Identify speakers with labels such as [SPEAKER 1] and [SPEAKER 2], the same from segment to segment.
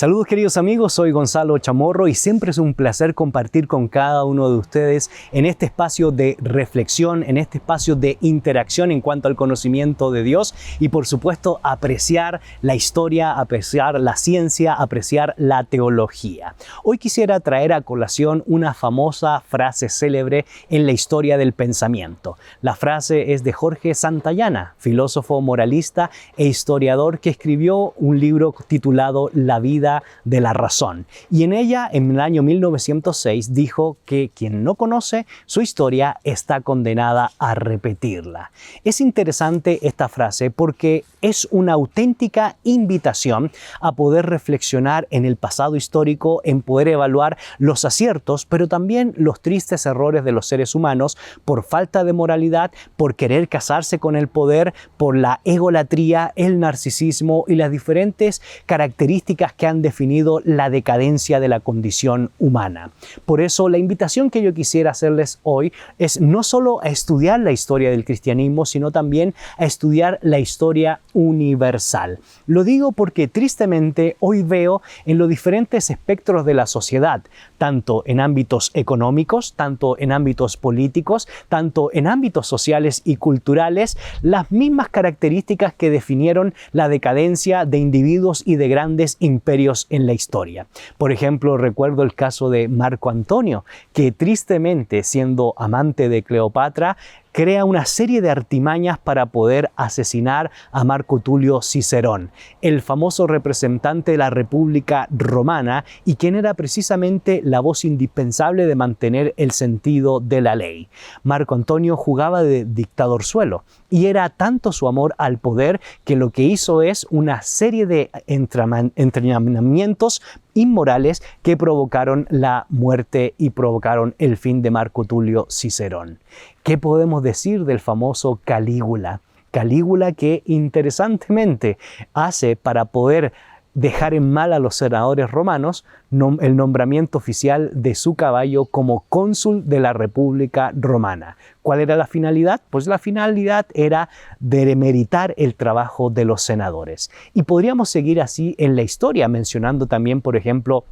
[SPEAKER 1] Saludos queridos amigos, soy Gonzalo Chamorro y siempre es un placer compartir con cada uno de ustedes en este espacio de reflexión, en este espacio de interacción en cuanto al conocimiento de Dios y por supuesto apreciar la historia, apreciar la ciencia, apreciar la teología. Hoy quisiera traer a colación una famosa frase célebre en la historia del pensamiento. La frase es de Jorge Santayana, filósofo moralista e historiador que escribió un libro titulado La vida de la razón. Y en ella, en el año 1906, dijo que quien no conoce su historia está condenada a repetirla. Es interesante esta frase porque es una auténtica invitación a poder reflexionar en el pasado histórico, en poder evaluar los aciertos, pero también los tristes errores de los seres humanos por falta de moralidad, por querer casarse con el poder, por la egolatría, el narcisismo y las diferentes características que han definido la decadencia de la condición humana. Por eso la invitación que yo quisiera hacerles hoy es no solo a estudiar la historia del cristianismo, sino también a estudiar la historia universal. Lo digo porque tristemente hoy veo en los diferentes espectros de la sociedad, tanto en ámbitos económicos, tanto en ámbitos políticos, tanto en ámbitos sociales y culturales, las mismas características que definieron la decadencia de individuos y de grandes imperios en la historia. Por ejemplo, recuerdo el caso de Marco Antonio, que tristemente, siendo amante de Cleopatra, crea una serie de artimañas para poder asesinar a Marco Tulio Cicerón, el famoso representante de la República Romana y quien era precisamente la voz indispensable de mantener el sentido de la ley. Marco Antonio jugaba de dictadorzuelo y era tanto su amor al poder que lo que hizo es una serie de entrenamientos inmorales que provocaron la muerte y provocaron el fin de Marco Tulio Cicerón. ¿Qué podemos decir del famoso Calígula? Calígula que interesantemente hace para poder dejar en mal a los senadores romanos el nombramiento oficial de su caballo como cónsul de la República Romana. ¿Cuál era la finalidad? Pues la finalidad era demeritar el trabajo de los senadores. Y podríamos seguir así en la historia, mencionando también, por ejemplo,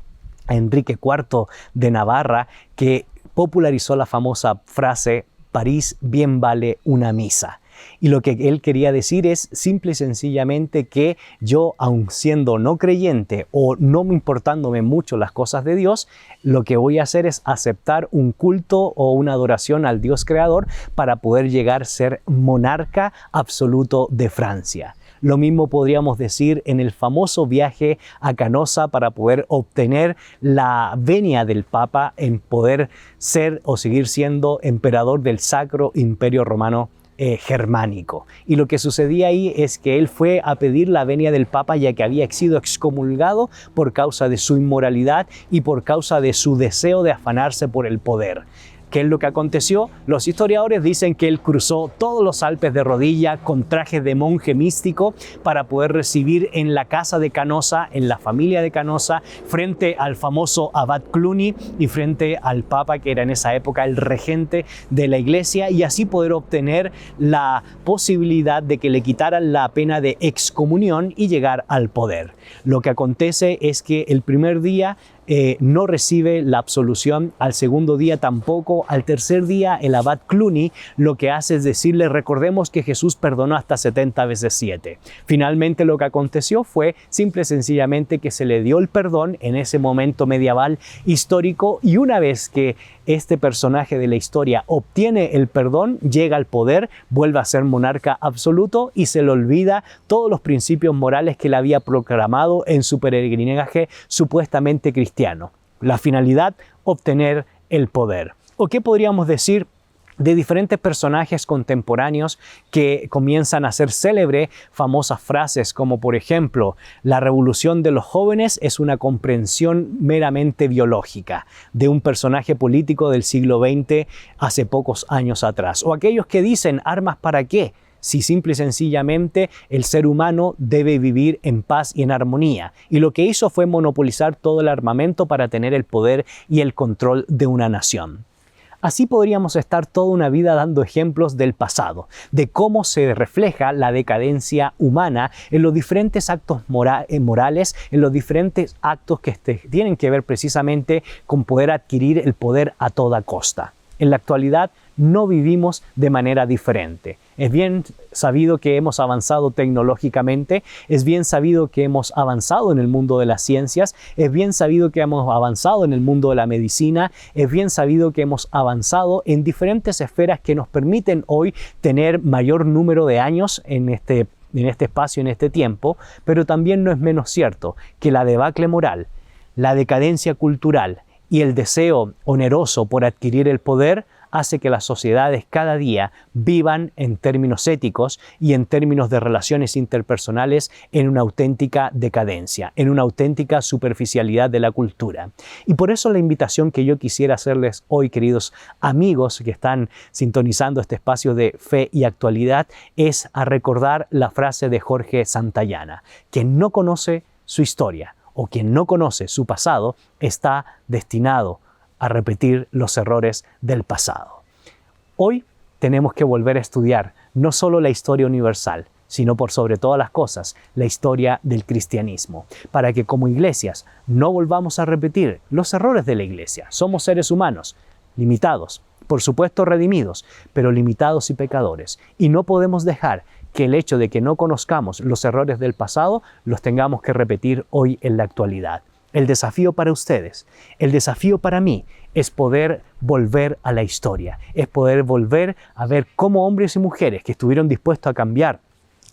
[SPEAKER 1] a Enrique IV de Navarra, que popularizó la famosa frase «París bien vale una misa». Y lo que él quería decir es simple y sencillamente que yo, aun siendo no creyente o no importándome mucho las cosas de Dios, lo que voy a hacer es aceptar un culto o una adoración al Dios creador para poder llegar a ser monarca absoluto de Francia. Lo mismo podríamos decir en el famoso viaje a Canosa para poder obtener la venia del Papa en poder ser o seguir siendo emperador del Sacro Imperio Romano germánico. Y lo que sucedía ahí es que él fue a pedir la venia del Papa ya que había sido excomulgado por causa de su inmoralidad y por causa de su deseo de afanarse por el poder. ¿Qué es lo que aconteció? Los historiadores dicen que él cruzó todos los Alpes de rodilla con traje de monje místico para poder recibir en la casa de Canosa, en la familia de Canosa, frente al famoso abad Cluny y frente al Papa que era en esa época el regente de la iglesia y así poder obtener la posibilidad de que le quitaran la pena de excomunión y llegar al poder. Lo que acontece es que el primer día no recibe la absolución, al segundo día tampoco, al tercer día el abad Cluny lo que hace es decirle, recordemos que Jesús perdonó hasta 70 veces 7. Finalmente lo que aconteció fue simple y sencillamente que se le dio el perdón en ese momento medieval histórico y una vez que este personaje de la historia obtiene el perdón, llega al poder, vuelve a ser monarca absoluto y se le olvida todos los principios morales que él había proclamado en su peregrinaje supuestamente cristiano. La finalidad, obtener el poder. ¿O qué podríamos decir de diferentes personajes contemporáneos que comienzan a hacer célebre famosas frases como por ejemplo la revolución de los jóvenes es una comprensión meramente biológica de un personaje político del siglo XX hace pocos años atrás? O aquellos que dicen ¿armas para qué? Si simple y sencillamente el ser humano debe vivir en paz y en armonía. Y lo que hizo fue monopolizar todo el armamento para tener el poder y el control de una nación. Así podríamos estar toda una vida dando ejemplos del pasado, de cómo se refleja la decadencia humana en los diferentes actos morales, en los diferentes actos que tienen que ver precisamente con poder adquirir el poder a toda costa. En la actualidad no vivimos de manera diferente. Es bien sabido que hemos avanzado tecnológicamente, es bien sabido que hemos avanzado en el mundo de las ciencias, es bien sabido que hemos avanzado en el mundo de la medicina, es bien sabido que hemos avanzado en diferentes esferas que nos permiten hoy tener mayor número de años en este espacio, en este tiempo, pero también no es menos cierto que la debacle moral, la decadencia cultural y el deseo oneroso por adquirir el poder hace que las sociedades cada día vivan en términos éticos y en términos de relaciones interpersonales en una auténtica decadencia, en una auténtica superficialidad de la cultura. Y por eso la invitación que yo quisiera hacerles hoy, queridos amigos que están sintonizando este espacio de fe y actualidad, es a recordar la frase de Jorge Santayana: quien no conoce su historia o quien no conoce su pasado está destinado a repetir los errores del pasado. Hoy tenemos que volver a estudiar no solo la historia universal, sino por sobre todas las cosas, la historia del cristianismo, para que como iglesias no volvamos a repetir los errores de la iglesia. Somos seres humanos, limitados, por supuesto redimidos, pero limitados y pecadores, y no podemos dejar que el hecho de que no conozcamos los errores del pasado los tengamos que repetir hoy en la actualidad. El desafío para ustedes, el desafío para mí, es poder volver a la historia, es poder volver a ver cómo hombres y mujeres que estuvieron dispuestos a cambiar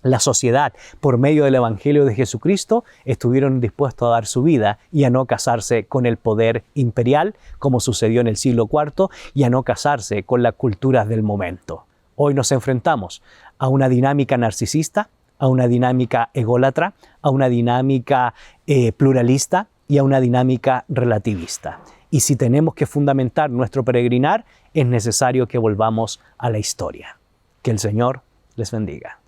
[SPEAKER 1] la sociedad por medio del Evangelio de Jesucristo, estuvieron dispuestos a dar su vida y a no casarse con el poder imperial, como sucedió en el siglo IV, y a no casarse con las culturas del momento. Hoy nos enfrentamos a una dinámica narcisista, a una dinámica ególatra, a una dinámica pluralista y a una dinámica relativista. Y si tenemos que fundamentar nuestro peregrinar, es necesario que volvamos a la historia. Que el Señor les bendiga.